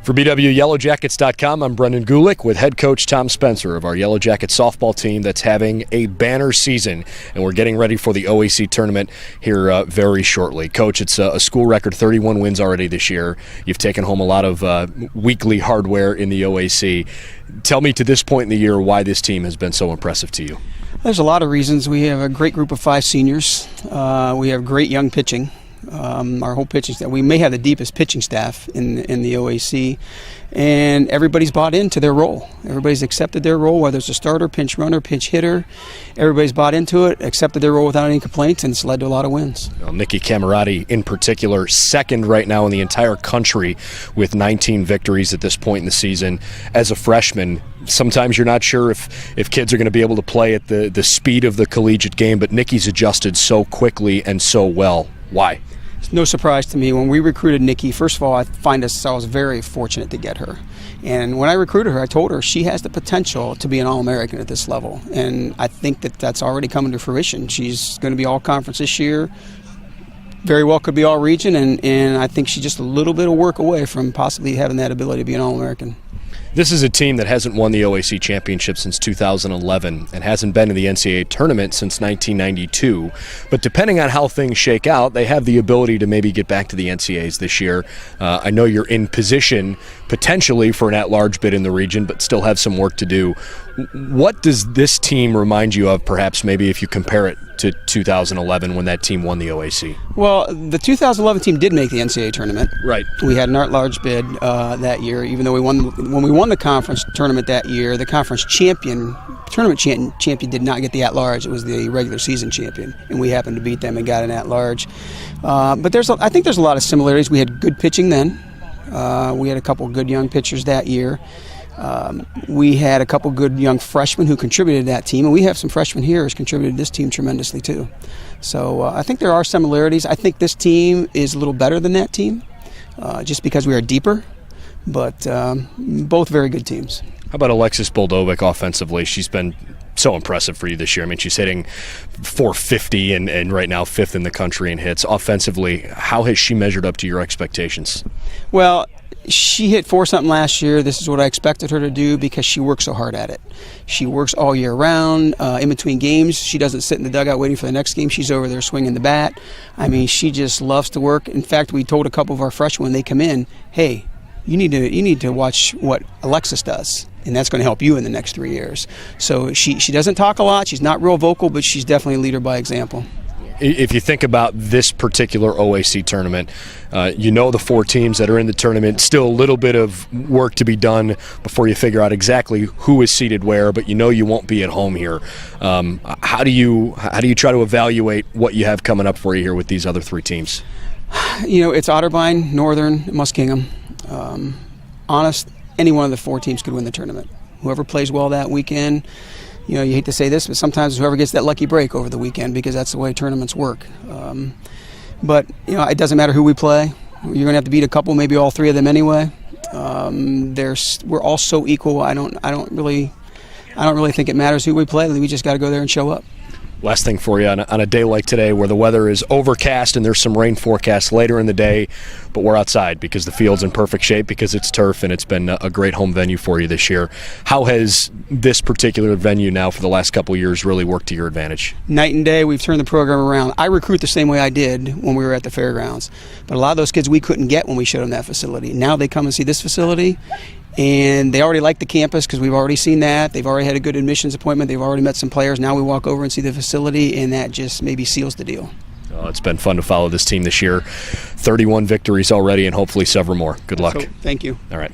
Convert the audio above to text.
For BWYellowJackets.com, I'm Brendan Gulick with head coach Tom Spencer of our Yellow Jackets softball team that's having a banner season, and we're getting ready for the OAC Tournament here very shortly. Coach, it's a school record 31 wins already this year. You've taken home a lot of weekly hardware in the OAC. Tell me to this point in the year why this team has been so impressive to you. There's a lot of reasons. We have a great group of 5 seniors. We have great young pitching. Our whole pitching staff, we may have the deepest pitching staff in the OAC, and everybody's bought into their role. Everybody's accepted their role, whether it's a starter, pinch runner, pinch hitter. Everybody's bought into it, accepted their role without any complaints, and it's led to a lot of wins. Well, Nikki Camerati in particular, second right now in the entire country with 19 victories at this point in the season. As a freshman, sometimes you're not sure if kids are going to be able to play at the speed of the collegiate game, but Nikki's adjusted so quickly and so well. Why? It's no surprise to me. When we recruited Nikki, first of all, I was very fortunate to get her. And when I recruited her, I told her she has the potential to be an All-American at this level. And I think that's already coming to fruition. She's going to be All-Conference this year. Very well could be All-Region, and I think she's just a little bit of work away from possibly having that ability to be an All-American. This is a team that hasn't won the OAC championship since 2011 and hasn't been in the NCAA tournament since 1992. But depending on how things shake out, they have the ability to maybe get back to the NCAAs this year. I know you're in position potentially for an at-large bid in the region, but still have some work to do. What does this team remind you of, perhaps maybe if you compare it to 2011 when that team won the OAC? Well, the 2011 team did make the NCAA tournament. Right. We had an at-large bid that year, even though when we won the conference tournament that year, the conference tournament champion did not get the at-large. It was the regular season champion, and we happened to beat them and got an at-large. But I think there's a lot of similarities. We had good pitching then. We had a couple good young pitchers that year. We had a couple good young freshmen who contributed to that team, and we have some freshmen here who's contributed to this team tremendously too. So I think there are similarities. I think this team is a little better than that team, just because we are deeper, but both very good teams. How about Alexis Boldovic offensively? She's been so impressive for you this year. I mean, she's hitting .450 and right now 5th in the country in hits. Offensively, how has she measured up to your expectations? Well, she hit 4-something last year. This is what I expected her to do because she works so hard at it. She works all year round. In between games, she doesn't sit in the dugout waiting for the next game. She's over there swinging the bat. I mean, she just loves to work. In fact, we told a couple of our freshmen when they come in, hey, you need to watch what Alexis does, and that's going to help you in the next 3 years. So she doesn't talk a lot. She's not real vocal, but she's definitely a leader by example. If you think about this particular OAC tournament, you know the 4 teams that are in the tournament, still a little bit of work to be done before you figure out exactly who is seated where, but you know you won't be at home here. How do you try to evaluate what you have coming up for you here with these other 3 teams? You know, it's Otterbein, Northern, Muskingum. Honest, any one of the 4 teams could win the tournament. Whoever plays well that weekend. You know, you hate to say this, but sometimes whoever gets that lucky break over the weekend, because that's the way tournaments work. But you know, it doesn't matter who we play. You're going to have to beat a couple, maybe all 3 of them anyway. We're all so equal. I don't really think it matters who we play. We just got to go there and show up. Last thing for you, on a day like today where the weather is overcast and there's some rain forecast later in the day, but we're outside because the field's in perfect shape because it's turf and it's been a great home venue for you this year. How has this particular venue now for the last couple of years really worked to your advantage? Night and day, we've turned the program around. I recruit the same way I did when we were at the fairgrounds, but a lot of those kids we couldn't get when we showed them that facility. Now they come and see this facility, and they already like the campus because we've already seen that. They've already had a good admissions appointment. They've already met some players. Now we walk over and see the facility, and that just maybe seals the deal. Oh, it's been fun to follow this team this year. 31 victories already and hopefully several more. Good luck. Thank you. All right.